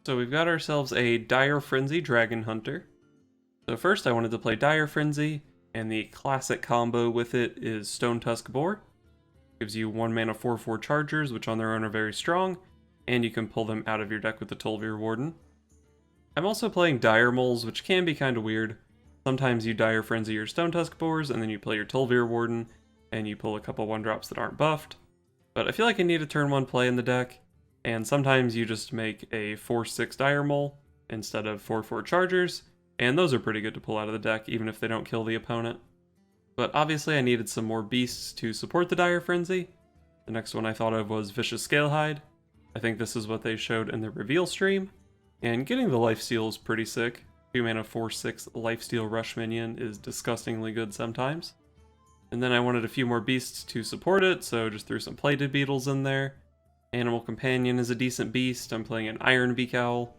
So we've got ourselves a Dire Frenzy Dragon Hunter. So first I wanted to play Dire Frenzy, and the classic combo with it is Stonetusk Boar. Gives you 1 mana 4/4 chargers, which on their own are very strong, and you can pull them out of your deck with the Tol'vir Warden. I'm also playing Dire Moles, which can be kind of weird. Sometimes you Dire Frenzy your Stonetusk Boars, and then you play your Tol'vir Warden, and you pull a couple 1-drops that aren't buffed. But I feel like I need a turn 1 play in the deck, and sometimes you just make a 4/6 Dire Mole instead of 4/4 chargers, and those are pretty good to pull out of the deck even if they don't kill the opponent. But obviously I needed some more beasts to support the Dire Frenzy. The next one I thought of was Vicious Scalehide. I think this is what they showed in the reveal stream, and getting the lifesteal is pretty sick. 2 mana 4/6 lifesteal rush minion is disgustingly good sometimes. And then I wanted a few more beasts to support it, so just threw some Plated Beetles in there. Animal Companion is a decent beast. I'm playing an Iron Beak Owl.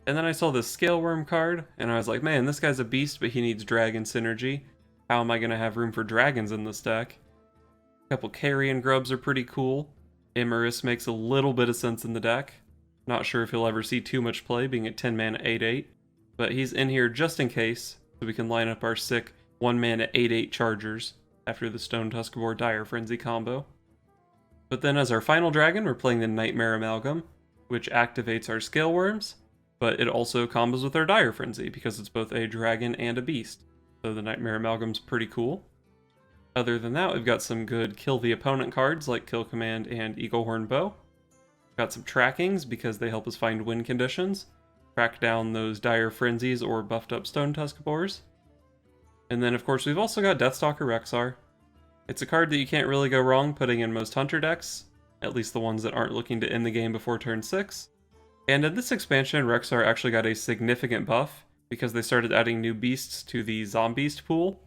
And then I saw this Scaleworm card, and I was like, man, this guy's a beast, but he needs dragon synergy. How am I going to have room for dragons in this deck? A couple Carrion Grubs are pretty cool. Immorus makes a little bit of sense in the deck. Not sure if he'll ever see too much play, being at 10 mana 8/8. But he's in here just in case, so we can line up our sick 1 mana 8/8 chargers after the Stonetusk Boar Dire Frenzy combo. But then as our final dragon, we're playing the Nightmare Amalgam, which activates our Scaleworms, but it also combos with our Dire Frenzy because it's both a dragon and a beast. So the Nightmare Amalgam's pretty cool. Other than that, we've got some good kill the opponent cards like Kill Command and Eaglehorn Bow. Got some trackings because they help us find win conditions, track down those Dire Frenzies or buffed up Stonetusk Boars. And then of course we've also got Deathstalker Rexxar. It's a card that you can't really go wrong putting in most Hunter decks, at least the ones that aren't looking to end the game before turn 6. And in this expansion, Rexxar actually got a significant buff because they started adding new beasts to the Zombeast pool.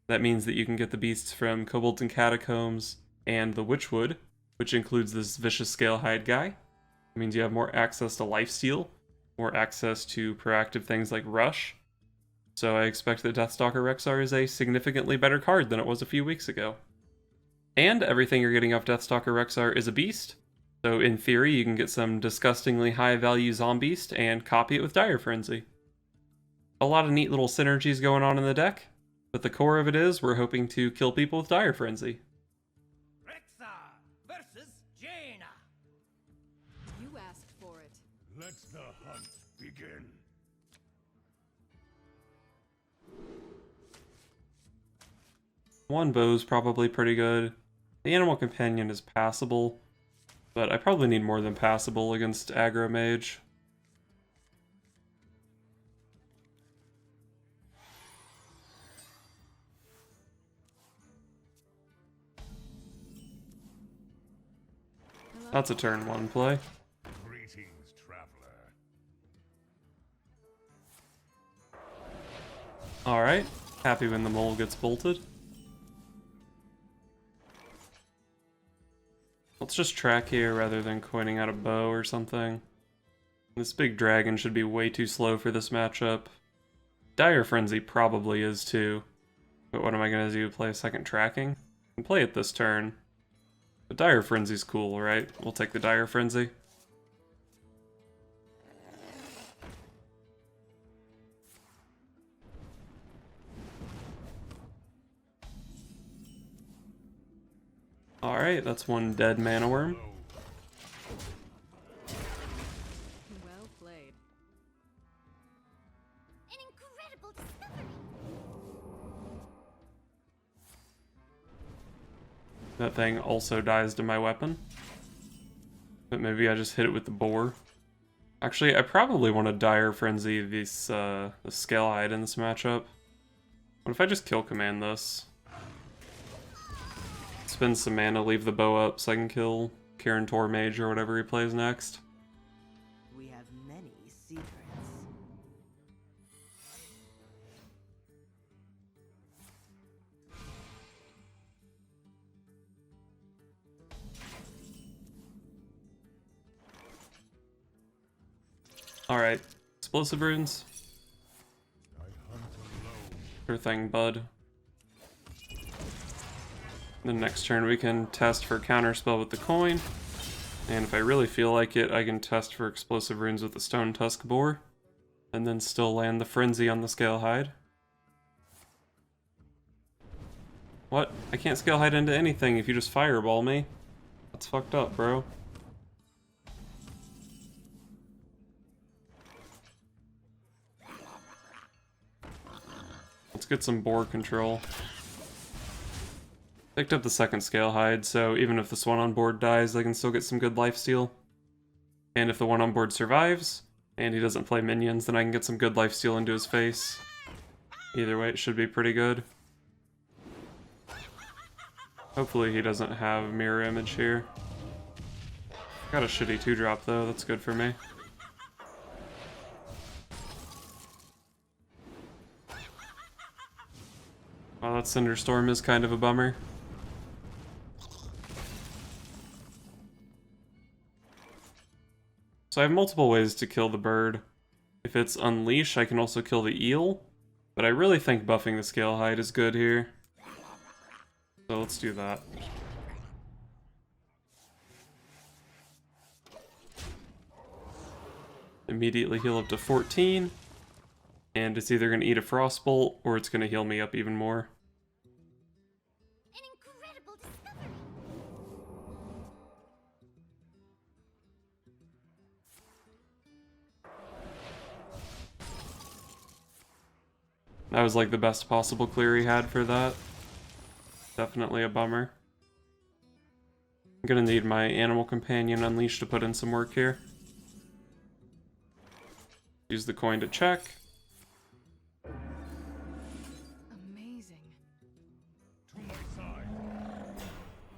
That means that you can get the beasts from Kobolds and Catacombs and the Witchwood, which includes this Vicious Scalehide guy. It means you have more access to lifesteal, more access to proactive things like Rush. So I expect that Deathstalker Rexxar is a significantly better card than it was a few weeks ago. And everything you're getting off Deathstalker Rexxar is a beast, so in theory you can get some disgustingly high value Zombeast and copy it with Dire Frenzy. A lot of neat little synergies going on in the deck, but the core of it is we're hoping to kill people with Dire Frenzy. Rexxar versus Jaina. You asked for it. Let the hunt begin. One bow's probably pretty good. The Animal Companion is passable, but I probably need more than passable against aggro Mage. That's a turn 1 play. Greetings, traveler. Alright, happy when the mole gets bolted. Let's just track here rather than coining out a bow or something. This big dragon should be way too slow for this matchup. Dire Frenzy probably is too. But what am I going to do? Play a second tracking? I can play it this turn. But Dire Frenzy's cool, right? We'll take the Dire Frenzy. Alright, that's one dead mana worm. Well played. An incredible discovery! That thing also dies to my weapon. But maybe I just hit it with the boar. Actually, I probably want to Dire Frenzy this the Scalehide in this matchup. What if I just Kill Command this? Spend some mana, leave the bow up so I can kill Kirin Tor Mage or whatever he plays next. We have many secrets. Alright, Explosive Runes. I hunt alone. Sure thing, bud. The next turn we can test for counterspell with the coin, And if I really feel like it, I can test for explosive runes with the Stonetusk Boar, and then still land the Frenzy on the Scalehide. What? I can't Scalehide into anything if you just fireball me. That's fucked up, bro. Let's get some boar control. Picked up the second Scalehide, so even if this one on board dies, I can still get some good lifesteal. And if the one on board survives, and he doesn't play minions, then I can get some good lifesteal into his face. Either way, it should be pretty good. Hopefully he doesn't have mirror image here. Got a shitty 2-drop though, that's good for me. Wow, that Cinderstorm is kind of a bummer. So I have multiple ways to kill the bird. If it's Unleash, I can also kill the eel, but I really think buffing the Scalehide is good here. So let's do that. Immediately heal up to 14, and it's either going to eat a Frostbolt, or it's going to heal me up even more. An incredible discovery. That was like the best possible clear he had for that. Definitely a bummer. I'm gonna need my Animal Companion Unleash to put in some work here. Use the coin to check. Amazing. To my side.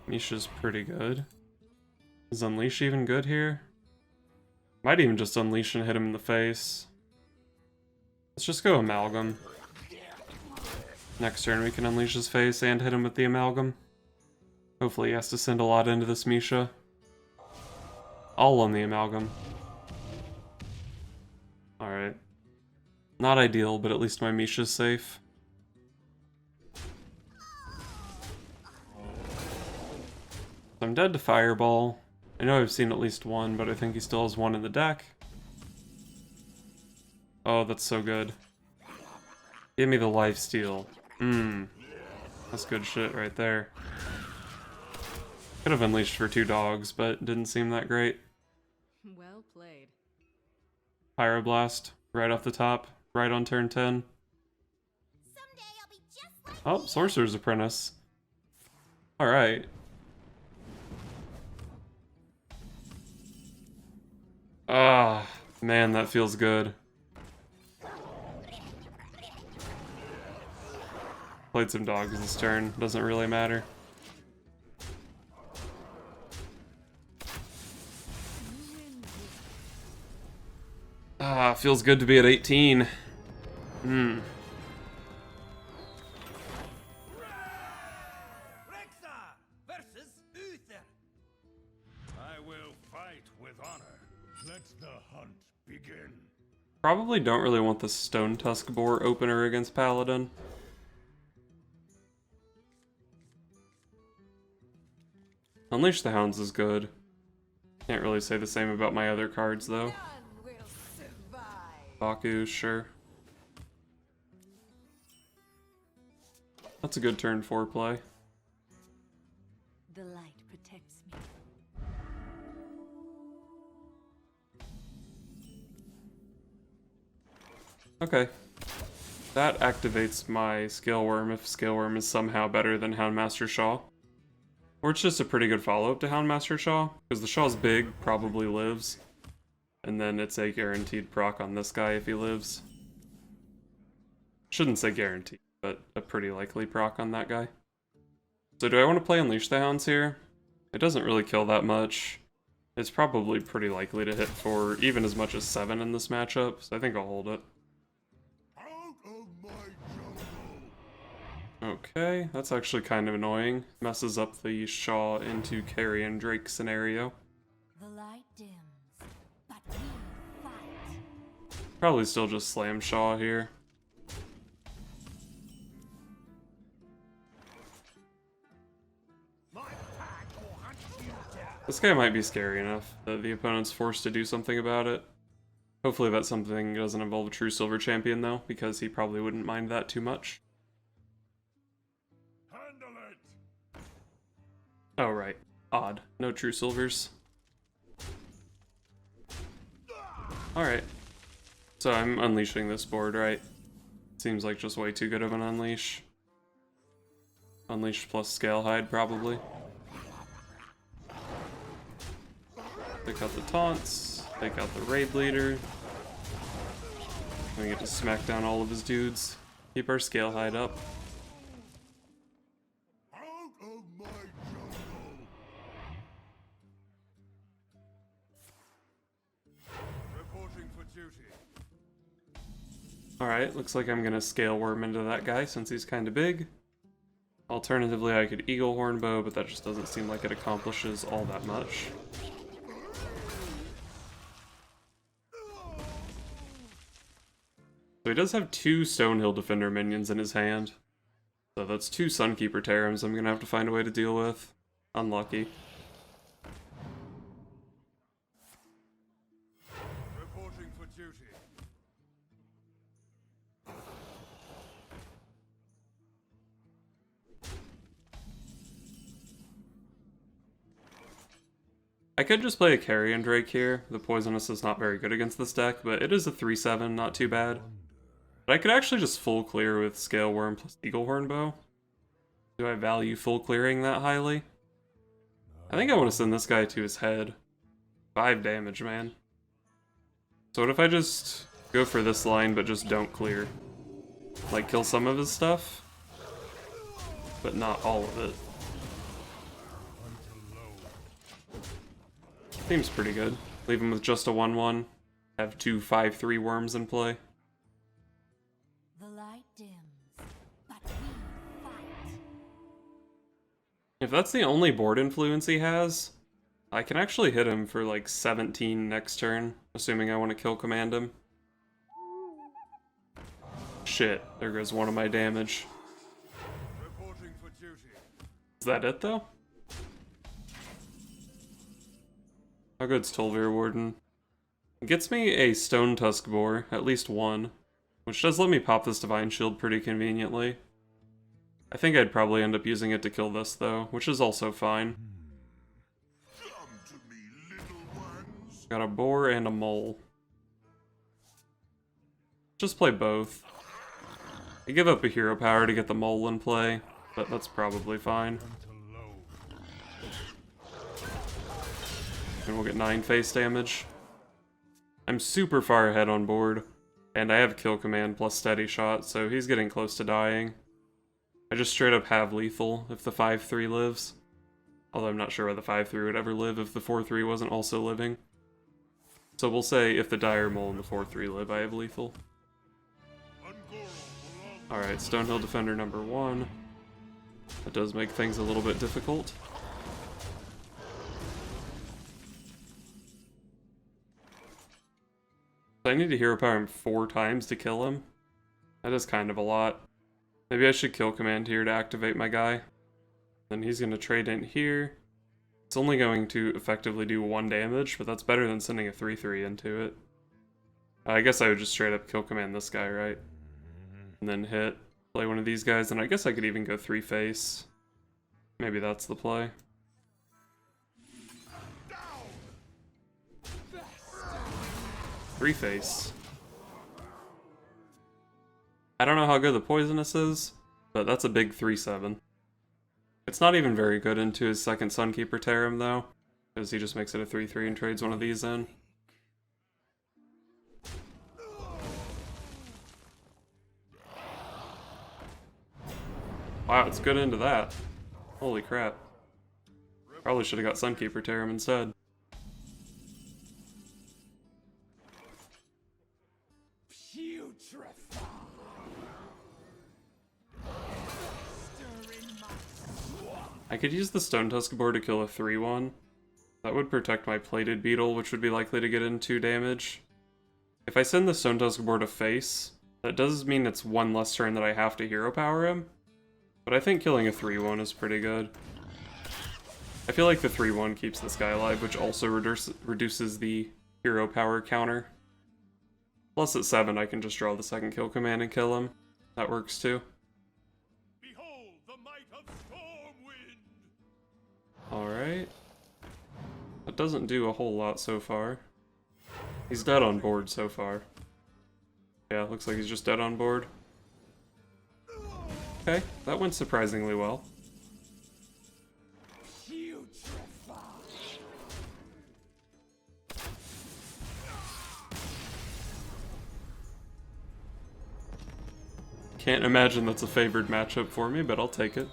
Misha's pretty good. Is Unleash even good here? Might even just Unleash and hit him in the face. Let's just go Amalgam. Next turn we can Unleash his face and hit him with the Amalgam. Hopefully he has to send a lot into this Misha. All on the Amalgam. Alright. Not ideal, but at least my Misha's safe. I'm dead to Fireball. I know I've seen at least one, but I think he still has one in the deck. Oh, that's so good. Give me the lifesteal. That's good shit right there. Could have Unleashed for 2 dogs, but didn't seem that great. Well played. Pyroblast, right off the top, right on turn 10. Someday I'll be just like Oh, Sorcerer's Apprentice. Alright. Ah, man, that feels good. Played some dogs this turn, doesn't really matter. Ah, feels good to be at 18. Rexa versus Uther. I will fight with honor. Let the hunt begin. Probably don't really want the Stonetusk Boar opener against Paladin. Unleash the Hounds is good. Can't really say the same about my other cards though. None will survive. Baku, sure. That's a good turn 4 play. The light protects me. Okay. That activates my Scaleworm if Scaleworm is somehow better than Houndmaster Shaw. Or it's just a pretty good follow-up to Houndmaster Shaw, because the Shaw's big, probably lives. And then it's a guaranteed proc on this guy if he lives. Shouldn't say guaranteed, but a pretty likely proc on that guy. So do I want to play Unleash the Hounds here? It doesn't really kill that much. It's probably pretty likely to hit for even as much as 7 in this matchup, so I think I'll hold it. Out of my jungle. Okay, that's actually kind of annoying. Messes up the Shaw into Carrion Drake scenario. the light dims, but we fight. Probably still just slam Shaw here. My pack will hunt you down. This guy might be scary enough that the opponent's forced to do something about it. Hopefully that something doesn't involve a true silver champion though, because he probably wouldn't mind that too much. Handle it. Oh right, odd. No true silvers. Alright. So I'm unleashing this board, right? Seems like just way too good of an unleash. Unleash plus scale hide, probably. Take out the taunts, take out the raid leader. We get to smack down all of his dudes. Keep our scale hide up. Out of my jungle. Reporting for duty. Alright, looks like I'm gonna Scaleworm into that guy since he's kinda big. Alternatively, I could Eagle Horn Bow, but that just doesn't seem like it accomplishes all that much. So he does have 2 Stonehill Defender minions in his hand. So that's 2 Sunkeeper Terrams I'm gonna have to find a way to deal with. Unlucky. Reporting for duty. I could just play a Carrion Drake here. The Poisonous is not very good against this deck, but it is a 3/7, not too bad. But I could actually just full clear with Scaleworm plus Eagle Horn Bow. Do I value full clearing that highly? I think I want to send this guy to his head. 5 damage, man. So what if I just go for this line but just don't clear? Like kill some of his stuff, but not all of it. Seems pretty good. Leave him with just a 1/1. Have 2 5/3 worms in play. The light dims, but we fight. If that's the only board influence he has, I can actually hit him for like 17 next turn, assuming I want to kill command him. Shit, there goes one of my damage. Reporting for duty. Is that it though? How good's Tol'vir Warden? It gets me a Stonetusk Boar, at least one, which does let me pop this Divine Shield pretty conveniently. I think I'd probably end up using it to kill this though, which is also fine. Come to me, little ones. Got a boar and a mole. Just play both. I give up a hero power to get the mole in play, but that's probably fine. And we'll get 9 face damage. I'm super far ahead on board, and I have kill command plus steady shot, so he's getting close to dying. I just straight up have lethal if the 5/3 lives. Although I'm not sure why the 5/3 would ever live if the 4/3 wasn't also living. So we'll say if the Dire Mole and the 4/3 live, I have lethal. Alright, Stonehill Defender number 1. That does make things a little bit difficult. I need to hero power him 4 times to kill him. That is kind of a lot. Maybe I should kill command here to activate my guy. Then he's going to trade in here. It's only going to effectively do 1 damage, but that's better than sending a 3/3 into it. I guess I would just straight up kill command this guy, right? And then hit, play one of these guys, and I guess I could even go 3 face. Maybe that's the play. Three face. I don't know how good the Poisonous is, but that's a big 3/7. It's not even very good into his second Sunkeeper Terram though, because he just makes it a 3/3 and trades one of these in. Wow, it's good into that. Holy crap. Probably should have got Sunkeeper Terram instead. I could use the Stonetusk Boar to kill a 3/1. That would protect my Plated Beetle, which would be likely to get in 2 damage. If I send the Stonetusk Boar to face, that does mean it's 1 less turn that I have to hero power him. But I think killing a 3/1 is pretty good. I feel like the 3/1 keeps this guy alive, which also reduces the hero power counter. Plus at 7, I can just draw the second kill command and kill him. That works too. Behold the might of Stormwind! Alright. That doesn't do a whole lot so far. He's dead on board so far. Yeah, looks like he's just dead on board. Okay, that went surprisingly well. Can't imagine that's a favored matchup for me, but I'll take it.